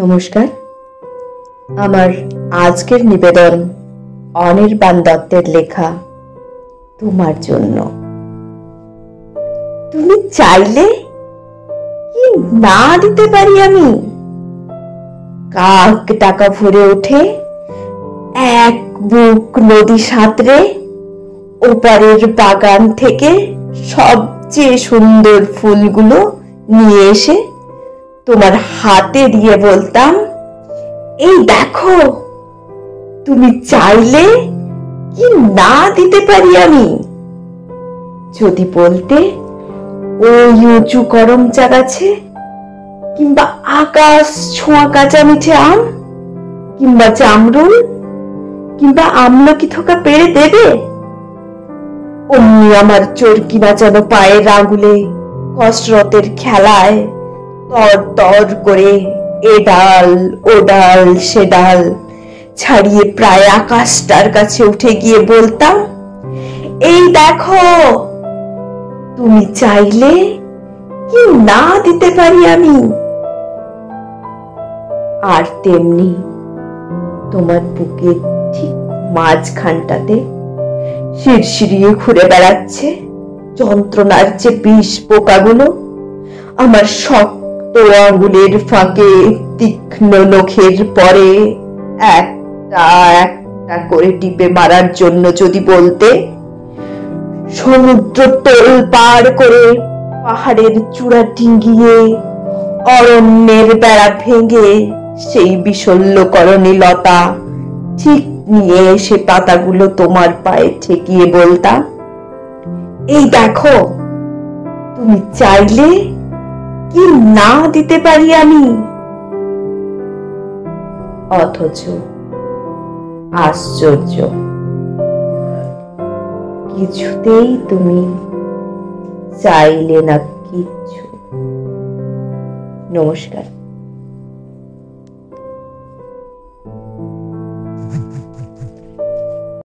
নমস্কার। আমার আজকের নিবেদন অনির্বাণ দত্তের লেখা তোমার জন্য। তুমি চাইলে কি না দিতে পারি আমি? কাক টাকা ভরে ওঠে এক বুক নদী সাঁতরে, ওপারের বাগান থেকে সবচেয়ে সুন্দর ফুলগুলো নিয়ে এসে তোমার হাতে দিয়ে বলতাম, এই দেখো, তুমি চাইলে কি না দিতে পারি আমি? যদি বলতে ওই উঁচু করমচা গাছে, কিংবা আকাশ ছোঁয়া কাঁচা মিঠে আম, কিংবা জামরুল, কিংবা আমলকি থোকা পেড়ে দেবে, অমনি আমার চরকি বাঁচানো পায়ের আঙুলে কসরতের খেলায় তর তর করে এ ডাল ও ডাল সে ডাল ছাড়িয়ে প্রায় আকাশটার কাছে উঠে গিয়ে বলতাম, এই দেখো, তুমি চাইলে কি না দিতে পারি আমি? আর তেমনি তোমার বুকের ঠিক মাঝখানটাতে শিরশিরিয়ে ঘুরে বেড়াচ্ছে যন্ত্রণার যে বিষ পোকাগুলো, আমার শক্ত আঙুলের ফাঁকে তীক্ষ্ণ নখের পরে একটা একটা করে টিপে মারার জন্য যদি বলতে, সমুদ্র তোল পার করে পাহাড়ের চূড়া ডিঙ্গিয়ে অরণ্যের বেড়া ভেঙে সেই বিশল্যকরণী লতা ঠিক নিয়ে এসে পাতাগুলো তোমার পায়ে ঠেকিয়ে বলতাম, এই দেখো, তুমি চাইলে কি না দিতে পারি আমি? অথচ আশ্চর্য, কিছুতেই তুমি চাইলে না কিচ্ছু। নমস্কার।